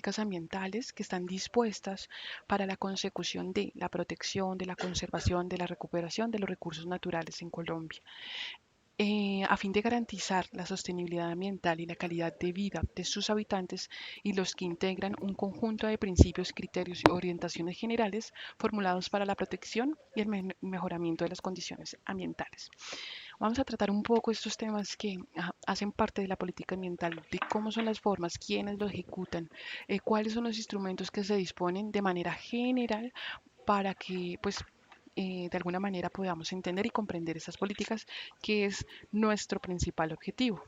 políticas ambientales que están dispuestas para la consecución de la protección, de la conservación, de la recuperación de los recursos naturales en Colombia. A fin de garantizar la sostenibilidad ambiental y la calidad de vida de sus habitantes y los que integran un conjunto de principios, criterios y orientaciones generales formulados para la protección y el mejoramiento de las condiciones ambientales. Vamos a tratar un poco estos temas que hacen parte de la política ambiental, de cómo son las formas, quiénes lo ejecutan, cuáles son los instrumentos que se disponen de manera general para que, pues, de alguna manera podamos entender y comprender esas políticas, que es nuestro principal objetivo.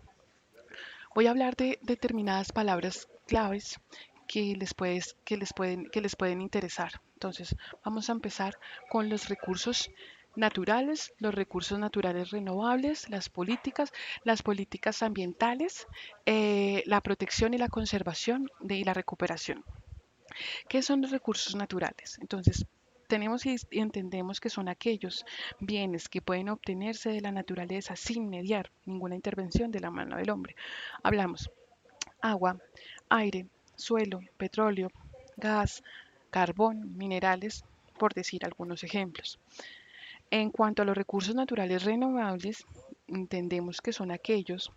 Voy a hablar de determinadas palabras claves que les pueden interesar. Entonces, vamos a empezar con los recursos naturales renovables, las políticas ambientales, la protección y la conservación y la recuperación. ¿Qué son los recursos naturales? Entonces, tenemos y entendemos que son aquellos bienes que pueden obtenerse de la naturaleza sin mediar ninguna intervención de la mano del hombre. Hablamos agua, aire, suelo, petróleo, gas, carbón, minerales, por decir algunos ejemplos. En cuanto a los recursos naturales renovables, entendemos que son aquellos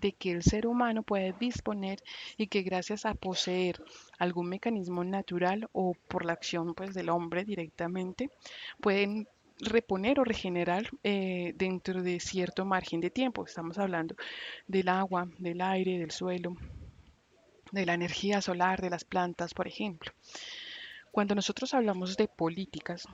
de que el ser humano puede disponer y que gracias a poseer algún mecanismo natural o por la acción pues, del hombre directamente, pueden reponer o regenerar dentro de cierto margen de tiempo. Estamos hablando del agua, del aire, del suelo, de la energía solar, de las plantas, por ejemplo. Cuando nosotros hablamos de políticas,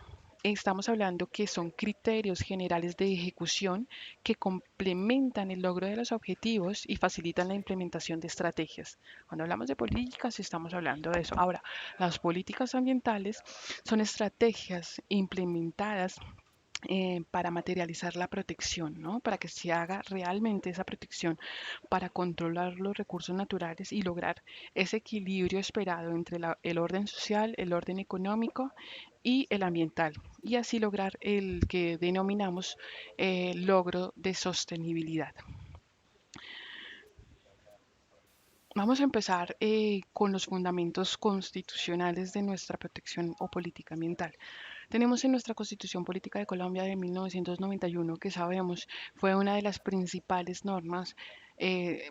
estamos hablando que son criterios generales de ejecución que complementan el logro de los objetivos y facilitan la implementación de estrategias. Cuando hablamos de políticas, estamos hablando de eso. Ahora, las políticas ambientales son estrategias implementadas para materializar la protección, ¿no? Para que se haga realmente esa protección, para controlar los recursos naturales y lograr ese equilibrio esperado entre el orden social, el orden económico y el ambiental, y así lograr el que denominamos logro de sostenibilidad. Vamos a empezar con los fundamentos constitucionales de nuestra protección o política ambiental. Tenemos en nuestra Constitución Política de Colombia de 1991, que sabemos fue una de las principales normas,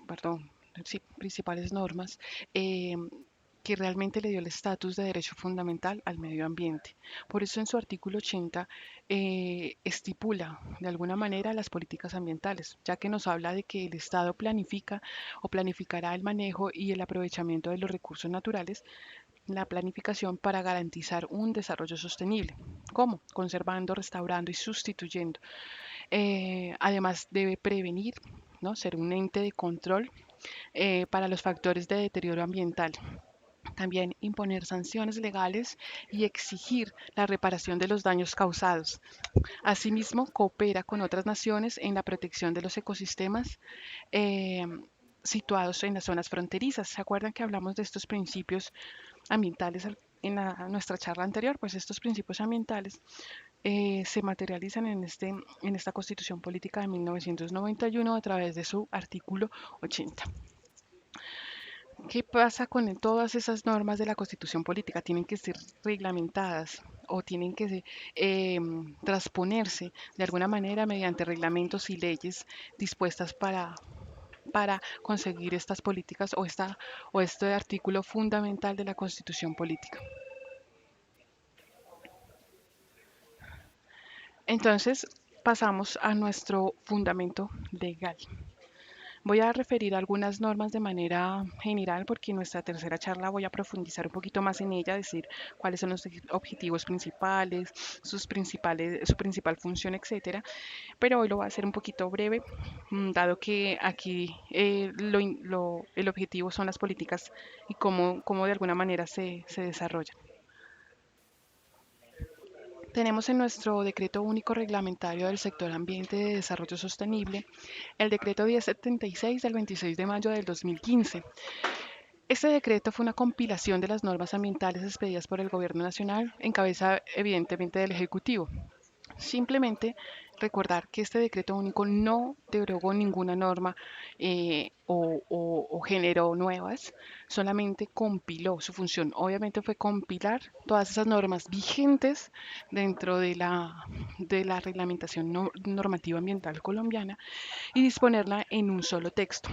perdón, sí, principales normas que realmente le dio el estatus de derecho fundamental al medio ambiente. Por eso en su artículo 80 estipula de alguna manera las políticas ambientales, ya que nos habla de que el Estado planifica o planificará el manejo y el aprovechamiento de los recursos naturales, la planificación para garantizar un desarrollo sostenible. ¿Cómo? Conservando, restaurando y sustituyendo. Además, debe prevenir, ¿no? Ser un ente de control para los factores de deterioro ambiental. También imponer sanciones legales y exigir la reparación de los daños causados. Asimismo, coopera con otras naciones en la protección de los ecosistemas eh, situados en las zonas fronterizas. ¿Se acuerdan que hablamos de estos principios ambientales en nuestra charla anterior? Pues estos principios ambientales se materializan en esta Constitución Política de 1991 a través de su artículo 80. ¿Qué pasa con todas esas normas de la Constitución Política? Tienen que ser reglamentadas o tienen que transponerse de alguna manera mediante reglamentos y leyes dispuestas para conseguir estas políticas o este artículo fundamental de la Constitución Política. Entonces, pasamos a nuestro fundamento legal. Voy a referir algunas normas de manera general porque en nuestra tercera charla voy a profundizar un poquito más en ella, decir cuáles son los objetivos principales, su principal función, etcétera. Pero hoy lo voy a hacer un poquito breve, dado que aquí el objetivo son las políticas y cómo de alguna manera se desarrollan. Tenemos en nuestro decreto único reglamentario del sector ambiente de desarrollo sostenible el decreto 1076 del 26 de mayo del 2015. Este decreto fue una compilación de las normas ambientales expedidas por el Gobierno Nacional en cabeza evidentemente del Ejecutivo. Simplemente Recordar que este decreto único no derogó ninguna norma o generó nuevas, solamente compiló. Su función obviamente fue compilar todas esas normas vigentes dentro de la reglamentación normativa ambiental colombiana y disponerla en un solo texto.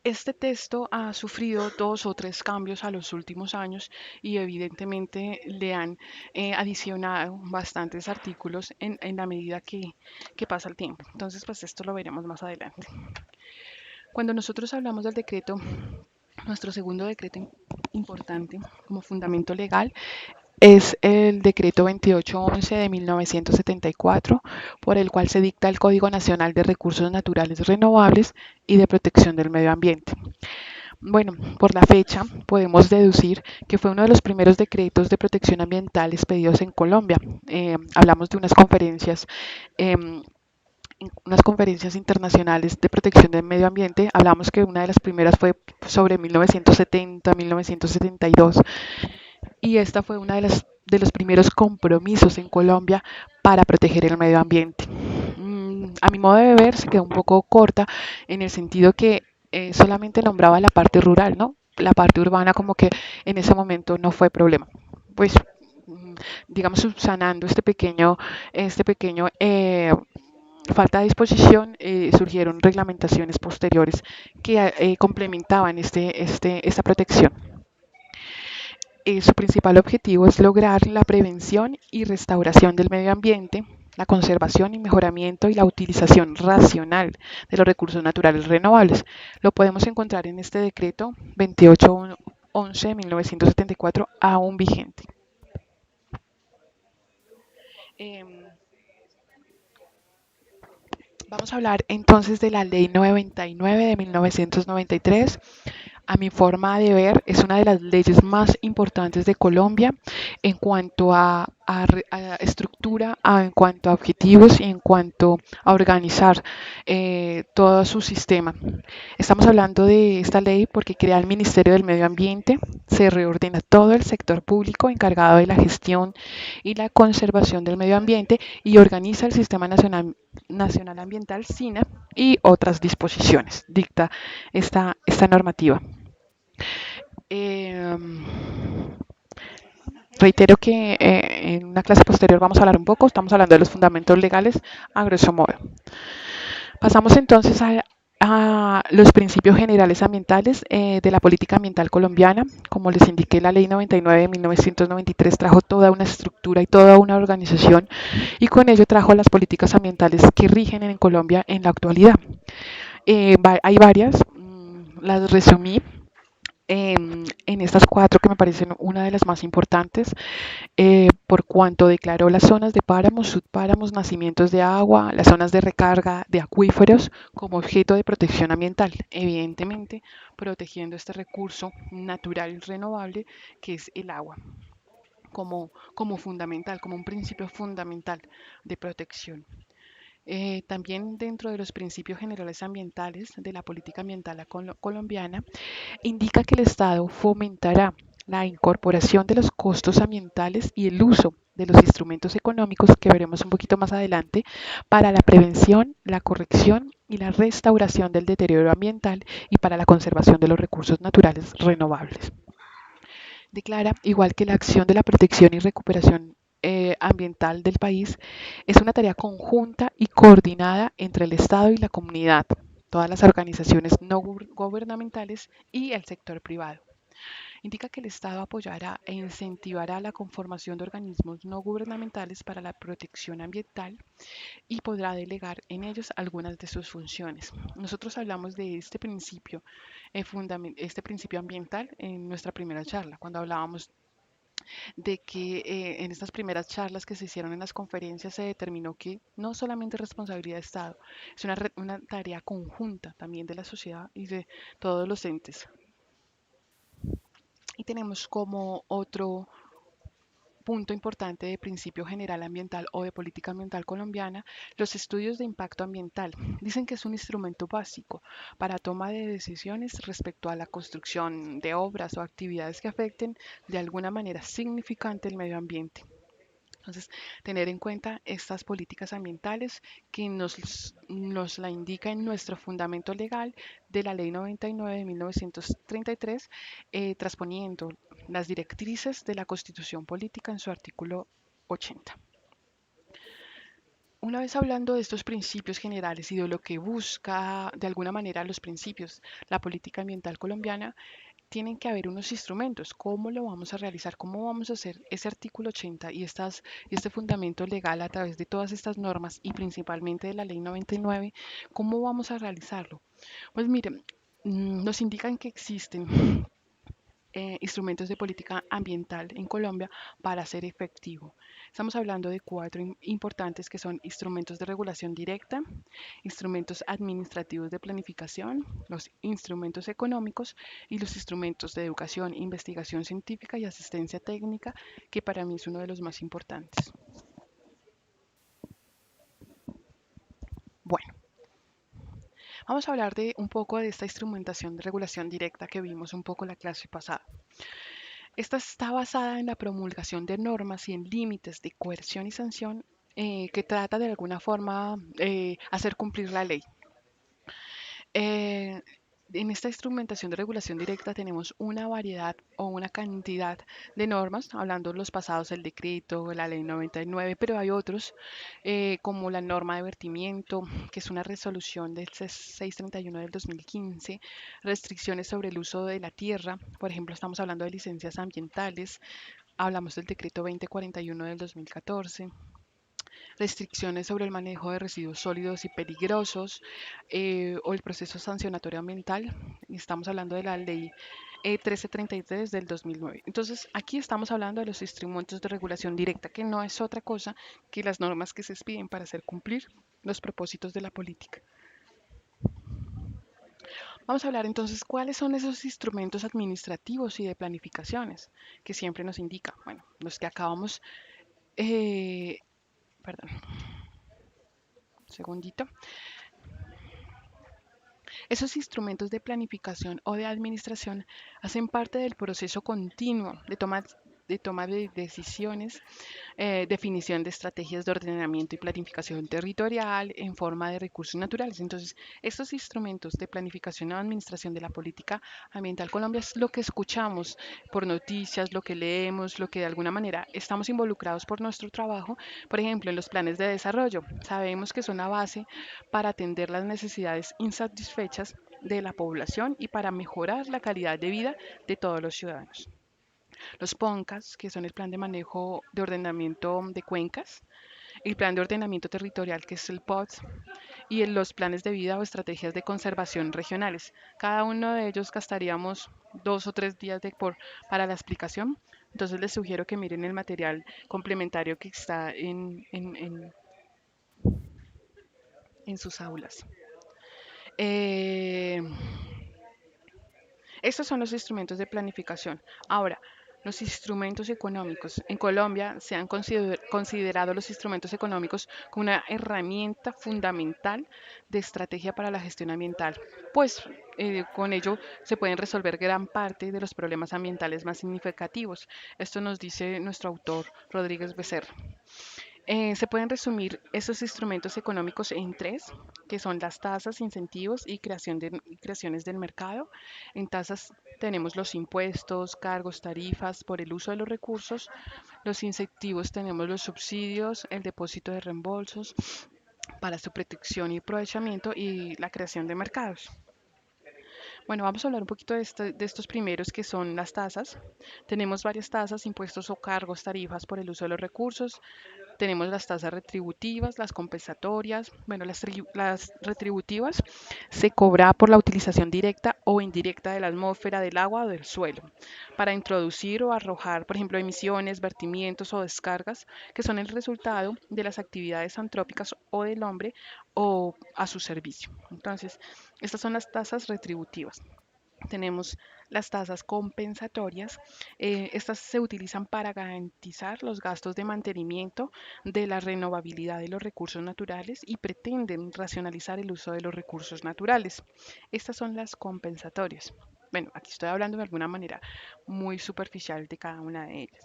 Este texto ha sufrido dos o tres cambios a los últimos años y evidentemente le han adicionado bastantes artículos en la medida que pasa el tiempo. Entonces, pues esto lo veremos más adelante. Cuando nosotros hablamos del decreto, nuestro segundo decreto importante como fundamento legal es el decreto 2811 de 1974, por el cual se dicta el Código Nacional de Recursos Naturales Renovables y de Protección del Medio Ambiente. Bueno, por la fecha podemos deducir que fue uno de los primeros decretos de protección ambiental expedidos en Colombia. Hablamos de em, unas conferencias internacionales de protección del medio ambiente. Hablamos que una de las primeras fue sobre 1970, 1972 y esta fue una de los primeros compromisos en Colombia para proteger el medio ambiente. A mi modo de ver, se quedó un poco corta en el sentido que solamente nombraba la parte rural, ¿no? La parte urbana como que en ese momento no fue problema. Pues, digamos, subsanando este pequeño falta de disposición, surgieron reglamentaciones posteriores que complementaban esta protección. Su principal objetivo es lograr la prevención y restauración del medio ambiente, la conservación y mejoramiento y la utilización racional de los recursos naturales renovables. Lo podemos encontrar en este decreto 2811 de 1974 aún vigente. Em, Vamos a hablar entonces de la Ley 99 de 1993. A mi forma de ver, es una de las leyes más importantes de Colombia en cuanto a estructura, en cuanto a objetivos y en cuanto a organizar todo su sistema. Estamos hablando de esta ley porque crea el Ministerio del Medio Ambiente, se reordena todo el sector público encargado de la gestión y la conservación del medio ambiente y organiza el Sistema Nacional Ambiental, SINA, y otras disposiciones. Dicta esta normativa. Eh, Reitero que en una clase posterior vamos a hablar un poco, estamos hablando de los fundamentos legales a grosso modo. Pasamos entonces a los principios generales ambientales de la política ambiental colombiana. Como les indiqué, la Ley 99 de 1993 trajo toda una estructura y toda una organización y con ello trajo las políticas ambientales que rigen en Colombia en la actualidad. Hay varias, las resumí en estas cuatro que me parecen una de las más importantes, por cuanto declaró las zonas de páramos, subpáramos, nacimientos de agua, las zonas de recarga de acuíferos como objeto de protección ambiental, evidentemente protegiendo este recurso natural renovable que es el agua. Como fundamental, como un principio fundamental de protección. También dentro de los principios generales ambientales de la política ambiental colombiana, indica que el Estado fomentará la incorporación de los costos ambientales y el uso de los instrumentos económicos que veremos un poquito más adelante para la prevención, la corrección y la restauración del deterioro ambiental y para la conservación de los recursos naturales renovables. Declara, igual que la acción de la protección y recuperación ambiental del país, es una tarea conjunta y coordinada entre el Estado y la comunidad, todas las organizaciones no gubernamentales y el sector privado. Indica que el Estado apoyará e incentivará la conformación de organismos no gubernamentales para la protección ambiental y podrá delegar en ellos algunas de sus funciones. Nosotros hablamos de este principio ambiental en nuestra primera charla, cuando hablábamos de que en estas primeras charlas que se hicieron en las conferencias se determinó que no solamente es responsabilidad de Estado, es una tarea conjunta también de la sociedad y de todos los entes. Y tenemos como otro punto importante de principio general ambiental o de política ambiental colombiana, los estudios de impacto ambiental. Dicen que es un instrumento básico para toma de decisiones respecto a la construcción de obras o actividades que afecten de alguna manera significante el medio ambiente. Entonces, tener en cuenta estas políticas ambientales que nos la indica en nuestro fundamento legal de la Ley 99 de 1933, transponiendo las directrices de la Constitución Política en su artículo 80. Una vez hablando de estos principios generales y de lo que busca de alguna manera los principios, la política ambiental colombiana, tienen que haber unos instrumentos. ¿Cómo lo vamos a realizar? ¿Cómo vamos a hacer ese artículo 80 y este fundamento legal a través de todas estas normas y principalmente de la ley 99? ¿Cómo vamos a realizarlo? Pues miren, nos indican que existen instrumentos de política ambiental en Colombia para ser efectivo. Estamos hablando de cuatro importantes que son instrumentos de regulación directa, instrumentos administrativos de planificación, los instrumentos económicos y los instrumentos de educación, investigación científica y asistencia técnica, que para mí es uno de los más importantes. Bueno, vamos a hablar de un poco de esta instrumentación de regulación directa que vimos un poco en la clase pasada. Esta está basada en la promulgación de normas y en límites de coerción y sanción que trata de alguna forma hacer cumplir la ley. Eh, en esta instrumentación de regulación directa tenemos una variedad o una cantidad de normas, hablando de los pasados, el decreto, la ley 99, pero hay otros como la norma de vertimiento, que es una resolución del 631 del 2015, restricciones sobre el uso de la tierra, por ejemplo, estamos hablando de licencias ambientales, hablamos del decreto 2041 del 2014, restricciones sobre el manejo de residuos sólidos y peligrosos o el proceso sancionatorio ambiental. Estamos hablando de la ley 1333 del 2009. Entonces, aquí estamos hablando de los instrumentos de regulación directa, que no es otra cosa que las normas que se expiden para hacer cumplir los propósitos de la política. Vamos a hablar entonces cuáles son esos instrumentos administrativos y de planificaciones que siempre nos indica. Bueno, los que acabamos, eh, perdón, un segundito. Esos instrumentos de planificación o de administración hacen parte del proceso continuo de toma de decisiones, definición de estrategias de ordenamiento y planificación territorial en forma de recursos naturales. Entonces, estos instrumentos de planificación o administración de la política ambiental Colombia es lo que escuchamos por noticias, lo que leemos, lo que de alguna manera estamos involucrados por nuestro trabajo, por ejemplo, en los planes de desarrollo. Sabemos que son la base para atender las necesidades insatisfechas de la población y para mejorar la calidad de vida de todos los ciudadanos. Los PONCAS, que son el Plan de Manejo de Ordenamiento de Cuencas, el Plan de Ordenamiento Territorial, que es el POTS, y en los planes de vida o estrategias de conservación regionales. Cada uno de ellos gastaríamos 2 o 3 días para la explicación. Entonces les sugiero que miren el material complementario que está en sus aulas. Eh, Estos son los instrumentos de planificación. Ahora, los instrumentos económicos. En Colombia se han considerado los instrumentos económicos como una herramienta fundamental de estrategia para la gestión ambiental, pues con ello se pueden resolver gran parte de los problemas ambientales más significativos. Esto nos dice nuestro autor Rodríguez Becerra. Se pueden resumir esos instrumentos económicos en tres, que son las tasas, incentivos y creaciones del mercado. En tasas tenemos los impuestos, cargos, tarifas por el uso de los recursos. Los incentivos tenemos los subsidios, el depósito de reembolsos para su protección y aprovechamiento y la creación de mercados. Bueno, vamos a hablar un poquito de estos primeros que son las tasas. Tenemos varias tasas, impuestos o cargos, tarifas por el uso de los recursos. Tenemos las tasas retributivas, las compensatorias. Bueno, las retributivas se cobra por la utilización directa o indirecta de la atmósfera, del agua o del suelo para introducir o arrojar, por ejemplo, emisiones, vertimientos o descargas que son el resultado de las actividades antrópicas o del hombre o a su servicio. Entonces, estas son las tasas retributivas. Tenemos las tasas compensatorias. Estas se utilizan para garantizar los gastos de mantenimiento de la renovabilidad de los recursos naturales y pretenden racionalizar el uso de los recursos naturales. Estas son las compensatorias. Bueno, aquí estoy hablando de alguna manera muy superficial de cada una de ellas.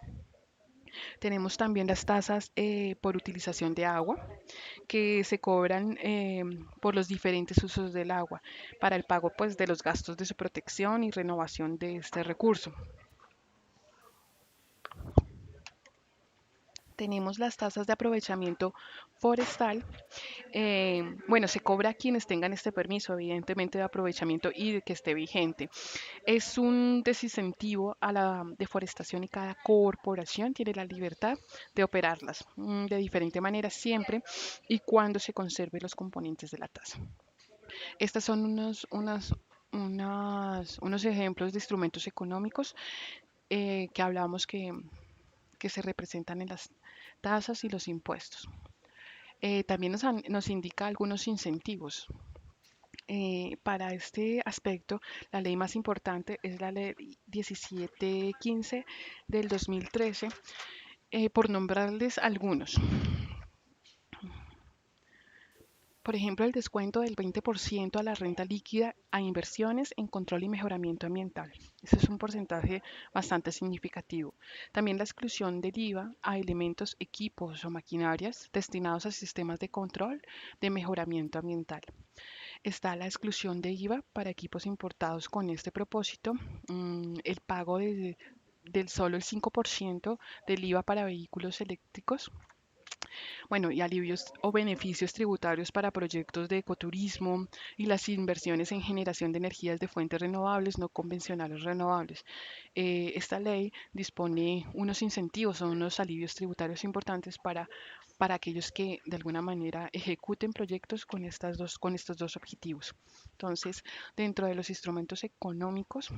Tenemos también las tasas por utilización de agua, que se cobran por los diferentes usos del agua para el pago pues, de los gastos de su protección y renovación de este recurso. Tenemos las tasas de aprovechamiento forestal. Bueno, se cobra a quienes tengan este permiso, evidentemente, de aprovechamiento y de que esté vigente. Es un desincentivo a la deforestación y cada corporación tiene la libertad de operarlas de diferente manera siempre y cuando se conserven los componentes de la tasa. Estos son unos ejemplos de instrumentos económicos que hablamos que se representan en las tasas y los impuestos. También nos indica algunos incentivos. Para este aspecto, la ley más importante es la ley 1715 del 2013, por nombrarles algunos. Por ejemplo, el descuento del 20% a la renta líquida a inversiones en control y mejoramiento ambiental. Ese es un porcentaje bastante significativo. También la exclusión del IVA a elementos, equipos o maquinarias destinados a sistemas de control de mejoramiento ambiental. Está la exclusión de IVA para equipos importados con este propósito, el pago del solo el 5% del IVA para vehículos eléctricos, bueno, y alivios o beneficios tributarios para proyectos de ecoturismo y las inversiones en generación de energías de fuentes renovables no convencionales renovables. Esta ley dispone unos incentivos o unos alivios tributarios importantes para aquellos que de alguna manera ejecuten proyectos con estos dos objetivos. Entonces, dentro de los instrumentos económicos,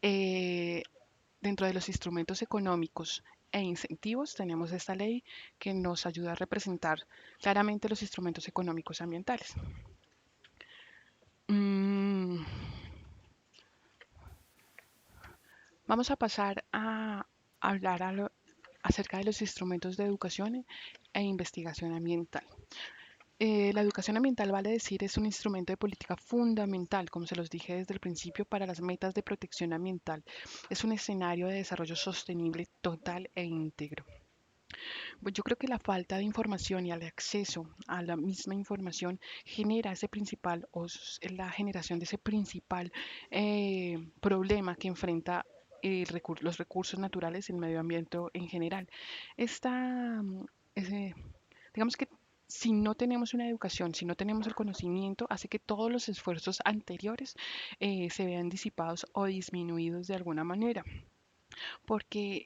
eh, Dentro de los instrumentos económicos e incentivos, tenemos esta ley que nos ayuda a representar claramente los instrumentos económicos ambientales. Mm, Vamos a pasar a hablar acerca de los instrumentos de educación e investigación ambiental. La educación ambiental, vale decir, es un instrumento de política fundamental, como se los dije desde el principio, para las metas de protección ambiental. Es un escenario de desarrollo sostenible total e íntegro. Pues yo creo que la falta de información y el acceso a la misma información genera ese principal, la generación de ese principal problema que enfrenta los recursos naturales y el medio ambiente en general. Esta, ese- digamos que si no tenemos una educación, si no tenemos el conocimiento, hace que todos los esfuerzos anteriores se vean disipados o disminuidos de alguna manera. Porque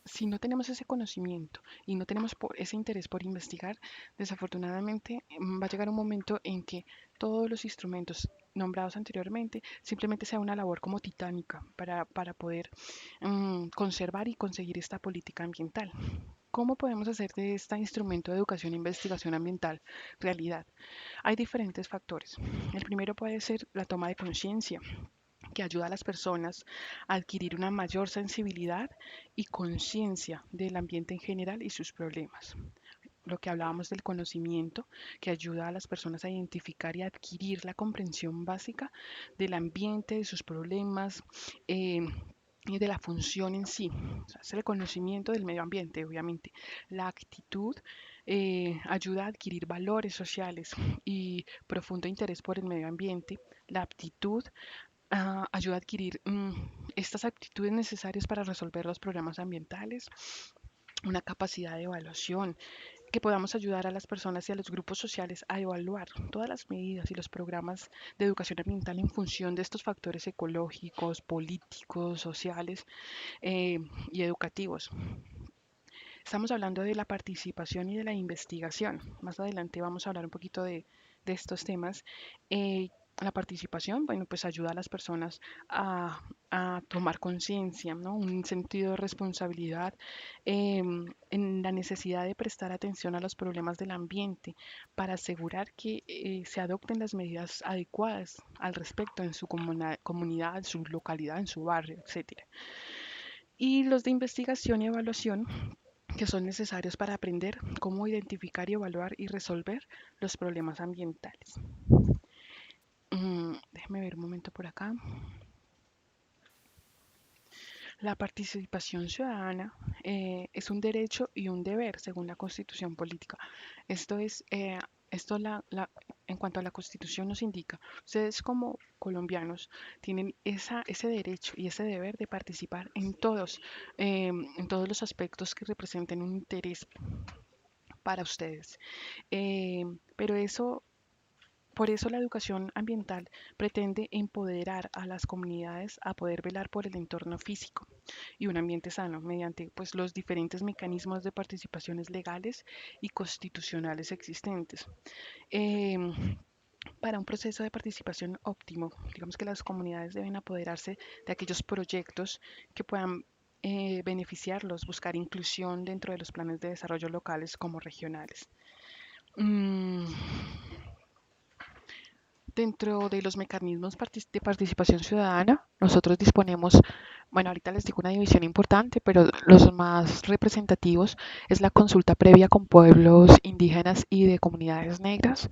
si no tenemos ese conocimiento y no tenemos ese interés por investigar, desafortunadamente va a llegar un momento en que todos los instrumentos nombrados anteriormente simplemente sea una labor como titánica para poder conservar y conseguir esta política ambiental. ¿Cómo podemos hacer de este instrumento de educación e investigación ambiental realidad? Hay diferentes factores. El primero puede ser la toma de conciencia, que ayuda a las personas a adquirir una mayor sensibilidad y conciencia del ambiente en general y sus problemas. Lo que hablábamos del conocimiento, que ayuda a las personas a identificar y adquirir la comprensión básica del ambiente, de sus problemas, y de la función en sí. O sea, es el conocimiento del medio ambiente, obviamente. La actitud ayuda a adquirir valores sociales y profundo interés por el medio ambiente. La aptitud ayuda a adquirir estas actitudes necesarias para resolver los problemas ambientales, una capacidad de evaluación, que podamos ayudar a las personas y a los grupos sociales a evaluar todas las medidas y los programas de educación ambiental en función de estos factores ecológicos, políticos, sociales y educativos. Estamos hablando de la participación y de la investigación. Más adelante vamos a hablar un poquito de estos temas. La participación, bueno, pues ayuda a las personas a tomar conciencia, ¿no? Un sentido de responsabilidad en la necesidad de prestar atención a los problemas del ambiente para asegurar que se adopten las medidas adecuadas al respecto en su comunidad, en su localidad, en su barrio, etcétera. Y los de investigación y evaluación que son necesarios para aprender cómo identificar y evaluar y resolver los problemas ambientales. Déjeme ver un momento por acá. La participación ciudadana es un derecho y un deber según la Constitución política. Esto es, esto en cuanto a la Constitución nos indica, ustedes como colombianos tienen ese derecho y ese deber de participar en todos los aspectos que representen un interés para ustedes. Pero eso por eso la educación ambiental pretende empoderar a las comunidades a poder velar por el entorno físico y un ambiente sano mediante pues, los diferentes mecanismos de participaciones legales y constitucionales existentes. Em, para un proceso de participación óptimo, digamos que las comunidades deben apoderarse de aquellos proyectos que puedan beneficiarlos, buscar inclusión dentro de los planes de desarrollo locales como regionales. Mm, Dentro de los mecanismos de participación ciudadana, nosotros disponemos, bueno, ahorita les digo una división importante, pero los más representativos es la consulta previa con pueblos indígenas y de comunidades negras,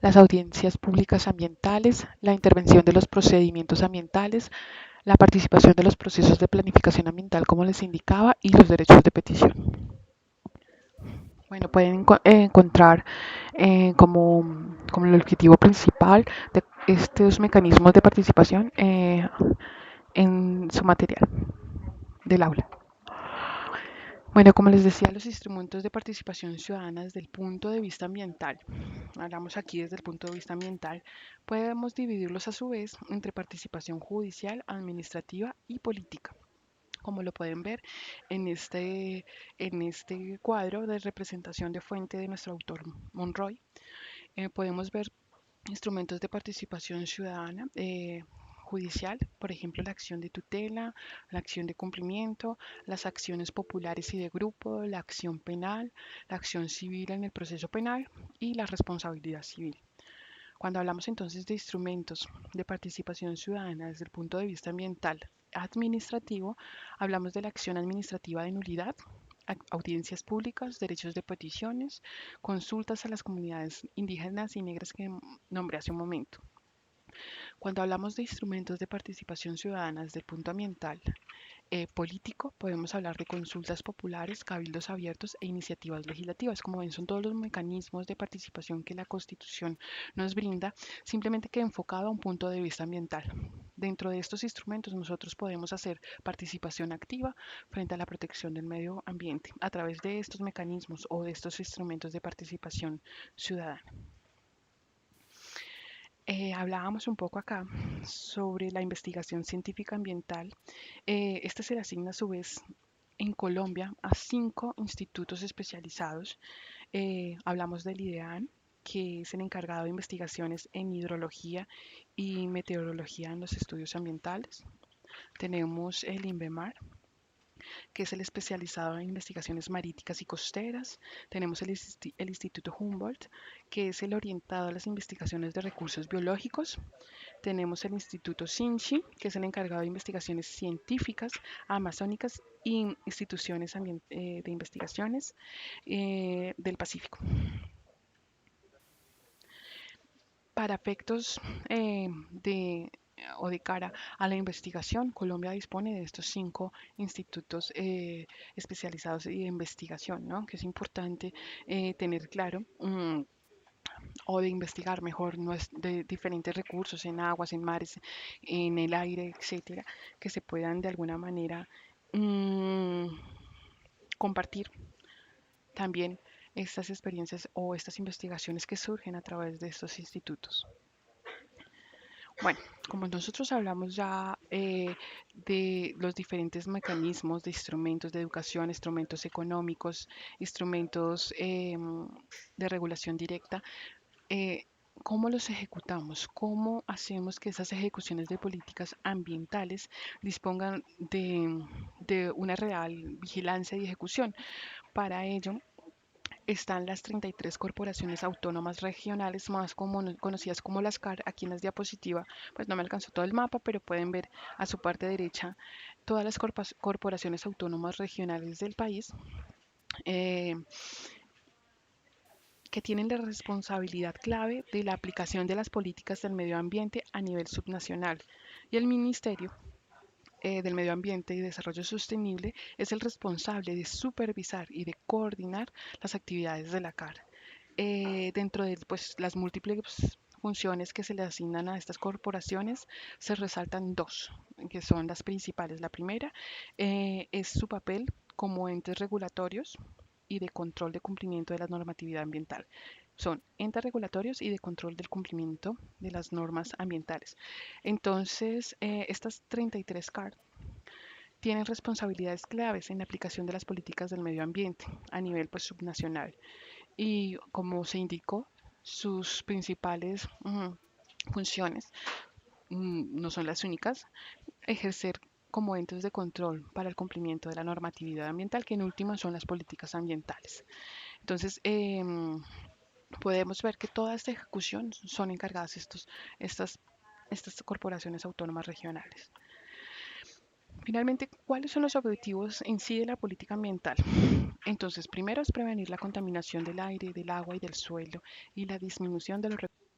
las audiencias públicas ambientales, la intervención de los procedimientos ambientales, la participación de los procesos de planificación ambiental, como les indicaba, y los derechos de petición. Bueno, pueden encontrar como el objetivo principal de estos mecanismos de participación en su material del aula. Bueno, como les decía, los instrumentos de participación ciudadana desde el punto de vista ambiental, hablamos aquí desde el punto de vista ambiental, podemos dividirlos a su vez entre participación judicial, administrativa y política. Como lo pueden ver en este cuadro de representación de fuente de nuestro autor Monroy, podemos ver instrumentos de participación ciudadana judicial, por ejemplo, la acción de tutela, la acción de cumplimiento, las acciones populares y de grupo, la acción penal, la acción civil en el proceso penal y la responsabilidad civil. Cuando hablamos entonces de instrumentos de participación ciudadana desde el punto de vista ambiental administrativo, hablamos de la acción administrativa de nulidad, audiencias públicas, derechos de peticiones, consultas a las comunidades indígenas y negras que nombré hace un momento. Cuando hablamos de instrumentos de participación ciudadana desde el punto ambiental, político, podemos hablar de consultas populares, cabildos abiertos e iniciativas legislativas. Como ven, son todos los mecanismos de participación que la Constitución nos brinda, simplemente que enfocado a un punto de vista ambiental. Dentro de estos instrumentos nosotros podemos hacer participación activa frente a la protección del medio ambiente a través de estos mecanismos o de estos instrumentos de participación ciudadana. Hablábamos un poco acá sobre la investigación científica ambiental. Este se le asigna a su vez en Colombia a 5 institutos especializados. Hablamos del IDEAN, que es el encargado de investigaciones en hidrología y meteorología en los estudios ambientales. Tenemos el INVEMAR, que es el especializado en investigaciones marítimas y costeras. Tenemos el Instituto Humboldt, que es el orientado a las investigaciones de recursos biológicos. Tenemos el Instituto Sinchi, que es el encargado de investigaciones científicas amazónicas y instituciones de investigaciones del Pacífico. Para efectos o de cara a la investigación, Colombia dispone de estos 5 institutos especializados de investigación, ¿no? Que es importante tener claro. O de investigar mejor de diferentes recursos en aguas, en mares, en el aire, etcétera, que se puedan de alguna manera mmm, compartir también estas experiencias o estas investigaciones que surgen a través de estos institutos. Bueno, como nosotros hablamos ya de los diferentes mecanismos de instrumentos de educación, instrumentos económicos, instrumentos de regulación directa, eh, ¿cómo los ejecutamos? ¿Cómo hacemos que esas ejecuciones de políticas ambientales dispongan de una real vigilancia y ejecución? Para ello, están las 33 corporaciones autónomas regionales más conocidas como las CAR. Aquí en la diapositiva, pues no me alcanzó todo el mapa, pero pueden ver a su parte derecha todas las corporaciones autónomas regionales del país. Eh, que tienen la responsabilidad clave de la aplicación de las políticas del medio ambiente a nivel subnacional. Y el Ministerio del Medio Ambiente y Desarrollo Sostenible es el responsable de supervisar y de coordinar las actividades de la CAR. Dentro de pues, las múltiples funciones que se le asignan a estas corporaciones, se resaltan dos, que son las principales. La primera es su papel como entes regulatorios y de control de cumplimiento de la normatividad ambiental. Son entes regulatorios y de control del cumplimiento de las normas ambientales. Entonces, estas 33 CAR tienen responsabilidades claves en la aplicación de las políticas del medio ambiente a nivel pues, subnacional. Y como se indicó, sus principales funciones no son las únicas, ejercer como entes de control para el cumplimiento de la normatividad ambiental, que en última son las políticas ambientales. Entonces, podemos ver que toda esta ejecución son encargadas estas, estas corporaciones autónomas regionales. Finalmente, ¿cuáles son los objetivos en sí de la política ambiental? Entonces, primero es prevenir la contaminación del aire, del agua y del suelo y la disminución de los recursos